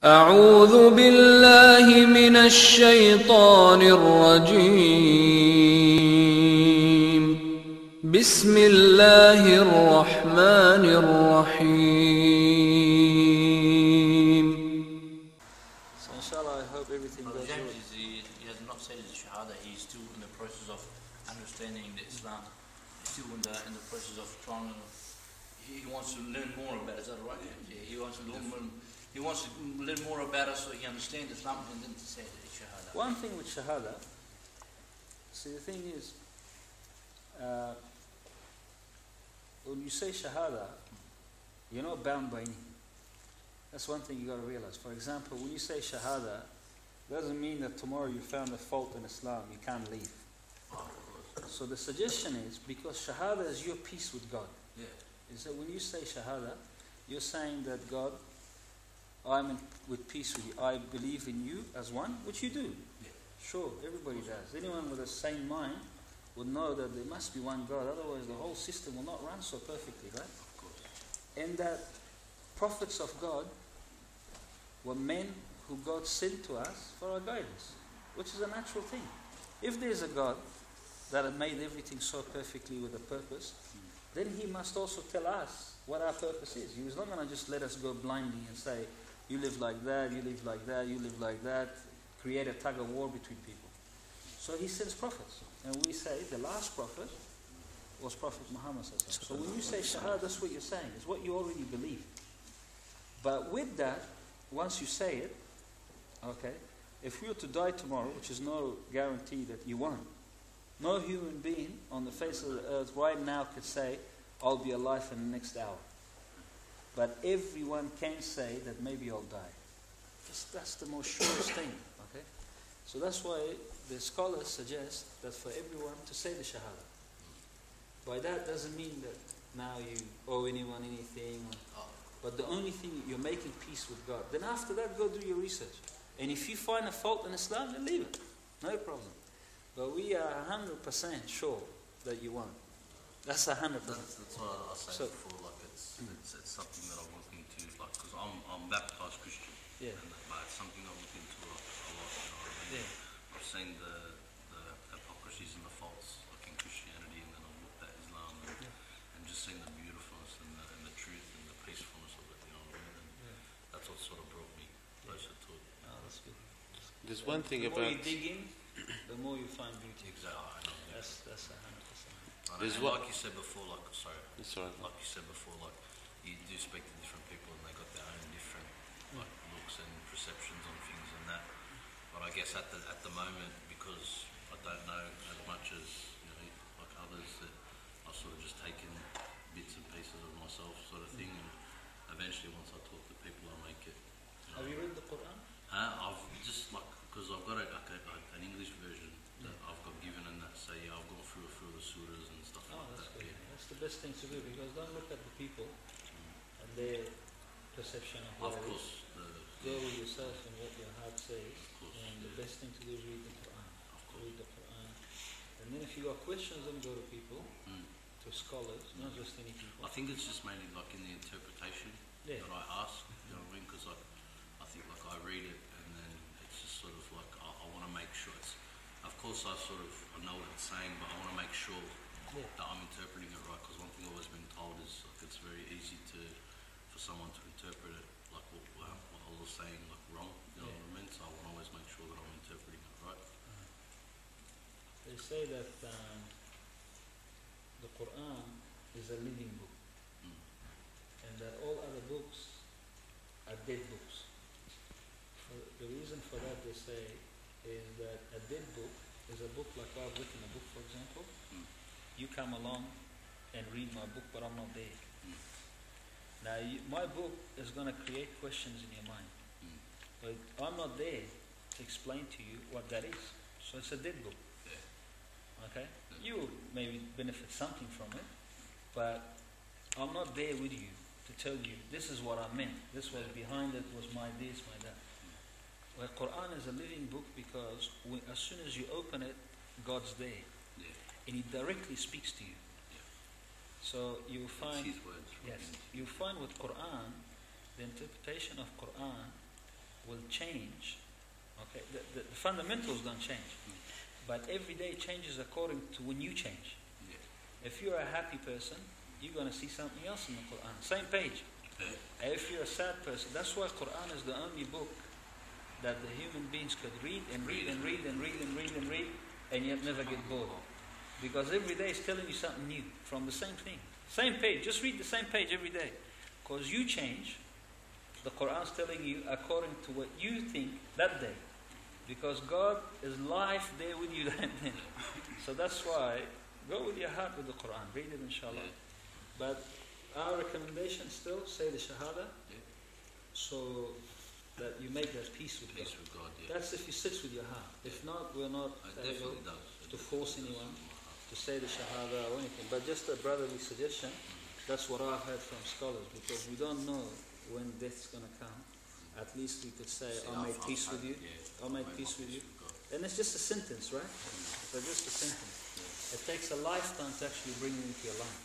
أعوذ بالله من الشيطان الرجيم. بسم الله الرحمن الرحيم. So inshallah, I hope everything goes well. James, he has not said his shahada. He's still in the process of understanding the Islam. He's still in the process of trying to. He wants to learn more about it. Is that right? Yeah. He wants to learn more. He wants to learn more about it so he understands Islam and then to say the shahada. One thing with shahada, see, the thing is, when you say shahada, you're not bound by anything. That's one thing you got to realize. For example, when you say shahada, doesn't mean that tomorrow you found a fault in Islam, you can't leave. So the suggestion is, because shahada is your peace with God. Yeah. Is that when you say shahada, you're saying that God, I'm with peace with you. I believe in you as one, which you do. Yeah. Sure, everybody does. Anyone with a sane mind would know that there must be one God. Otherwise, the whole system will not run so perfectly, right? Of course. And that prophets of God were men who God sent to us for our guidance, which is a natural thing. If there's a God that had made everything so perfectly with a purpose, then He must also tell us what our purpose is. He was not going to just let us go blindly and say, you live like that, you live like that, you live like that, create a tug of war between people. So He sends prophets. And we say the last prophet was Prophet Muhammad. So when you say shahada, that's what you're saying. It's what you already believe. But with that, once you say it, okay, if we were to die tomorrow, which is no guarantee that you won't, no human being on the face of the earth right now could say, I'll be alive in the next hour. But everyone can say that maybe I'll die. That's the most surest thing. Okay? So that's why the scholars suggest that for everyone to say the shahada. By that doesn't mean that now you owe anyone anything. But the only thing, you're making peace with God. Then after that, go do your research. And if you find a fault in Islam, then leave it. No problem. But we are 100% sure that you won't. That's 100%. That's what I say before. Like it's something that I'm looking into. Like because I'm baptized Christian. Yeah. But it's something I'm looking into a lot. You know what I mean? Yeah. I've seen the hypocrisies and the faults like in Christianity, and then I've looked at Islam and just seen the beautifulness and the truth and the peacefulness of it. You know what I mean? And that's what sort of brought me closer to it. Oh, that's good. There's one thing the more about... you dig in, the more you find beauty. Exactly. That's 100%. And like you said before, like like you said before, like you do speak to different people and they got their own different like looks and perceptions on things and that. But I guess at the moment, because I don't know as much as like others, that I've sort of just taken bits and pieces of myself, sort of thing. And eventually, once I talk to people, I make it. Have you read the Quran? I've just because I've got an English version that I've got given, and that say I've gone through a few of the surahs and stuff like That's that. good. Yeah. That's the best thing to do, because don't look at the people and their perception of what Of it is. course, Go with yourself and what your heart says. course, And the best thing to do is read the Quran. Read the Quran. And then if you got questions, then go to people, to scholars, not just any people. I think it's just mainly like in the interpretation that I ask. You know what I mean? Because like I think like I read it and then it's just sort of like I want to make sure it's. Of course, I know what it's saying, but I want to make sure that I'm interpreting it right. Because one thing I've always been told is like it's very easy for someone to interpret it like what Allah's saying like wrong. You know what I mean? So I want to always make sure that I'm interpreting it right. They say that the Quran is a living book, and that all other books are dead books. The reason for that, they say, is that a dead book is a book like I've written a book, for example. You come along and read my book, but I'm not there. Now, my book is going to create questions in your mind, but I'm not there to explain to you what that is. So it's a dead book. Okay? You will maybe benefit something from it, but I'm not there with you to tell you this is what I meant. This was behind it, was my this, my that. Well, Quran is a living book because as soon as you open it, God's there. And He directly speaks to you. So you find, His words. yes, you find with Quran, the interpretation of Quran change. Okay, the fundamentals don't change, but every day changes according to when you change. If you're a happy person, you're going to see something else in the Quran. Same page. If you're a sad person, that's why Quran is the only book that the human beings could read and read and read and read and read and read and yet never get bored. Because every day is telling you something new from the same thing. Same page, just read the same page every day. Because you change, the Quran is telling you according to what you think that day. Because God is life there with you that day. So that's why, go with your heart with the Quran, read it inshallah. But our recommendation still, say the Shahada, so that you make that peace with God. That's if you sit with your heart. If not, we're not able to force anyone to say the Shahada or anything. But just a brotherly suggestion, that's what I've heard from scholars, because we don't know when death's going to come. At least we could say, I made peace with you. I made peace with you. And it's just a sentence, right? It's just a sentence. It takes a lifetime to actually bring it into your life.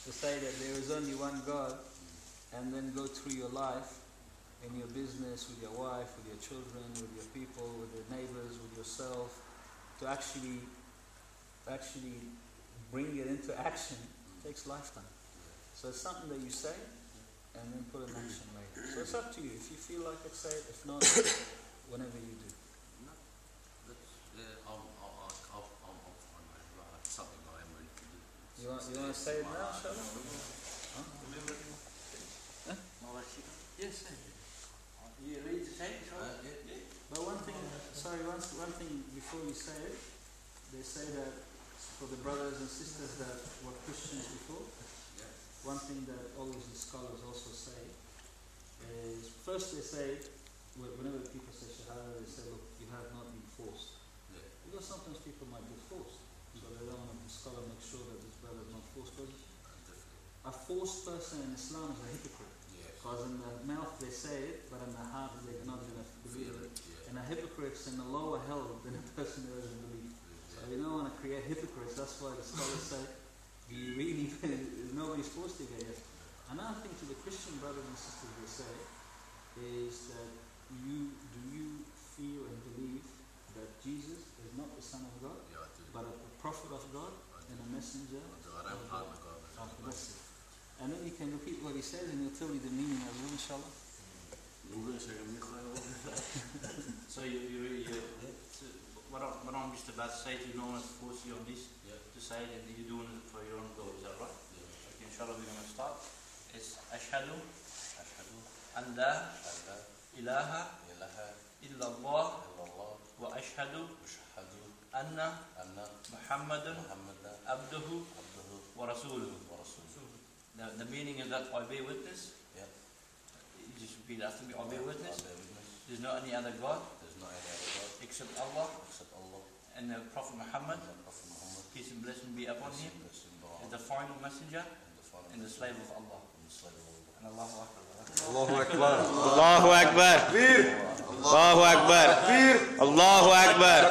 To say that there is only one God, and then go through your life, in your business, with your wife, with your children, with your people, with your neighbors, with yourself, to actually bring it into action, takes lifetime. So it's something that you say, and then put in action later. So it's up to you. If you feel like it, say it. If not, whenever you do. Something I am ready to do. You want to say it now, Shalom? Huh? Yes, say it. You ready to say it? But one thing before you say it, they say that for the brothers and sisters that were Christians before, one thing that always the scholars also say is, first they say, whenever people say Shahada, they say, look, you have not been forced. Because sometimes people might be forced. So they don't want the scholar make sure that this brother is not forced. Because a forced person in Islam is a hypocrite. Because in the mouth they say it, but in the heart they're not going to believe it. And a hypocrite's in the lower hell than a person who doesn't believe. So you don't want to create hypocrites. That's why the scholars say, nobody's forced to get it. Another thing to the Christian brothers and sisters they say is that do you feel and believe that Jesus is not the Son of God, but a prophet of God and a messenger of God? That's it. And then you can repeat what he says and he'll tell you the meaning of it, inshallah. So what I'm just about to say to you, no one has forced you on this, to say that you're doing it for your own goal, is that right? Okay, inshallah we're going to start. It's Ashhadu an la ilaha illallah wa ashhadu anna Muhammadan abduhu wa rasuluhu. The meaning is that I bear witness. You just repeat after me. I bear witness. There's no any other God. Except Allah. And the Prophet Muhammad. Peace and blessing be upon him. Is the final messenger and the slave of Allah. And Allahu Akbar. Allahu Akbar. Allahu Akbar. Allahu Akbar.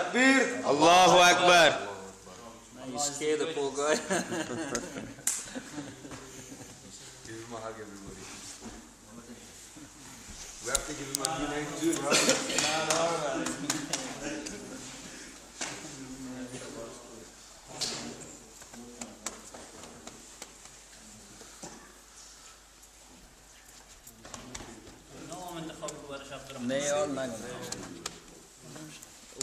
Allahu Akbar. Now you scare the poor guy. Give him a hug, everybody. We have to give him a good too, right? Nej, jag har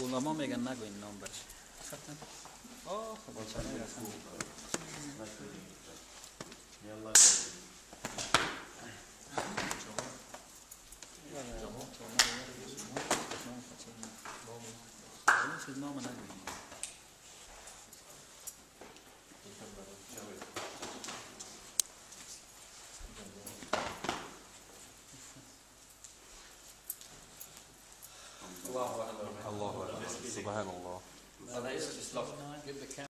Ola mamma är ganna gå in number. Fattar? Åh, vad ska jag göra? Yalla. This is normal. Allahu Akbar. Subhanallah. Just give the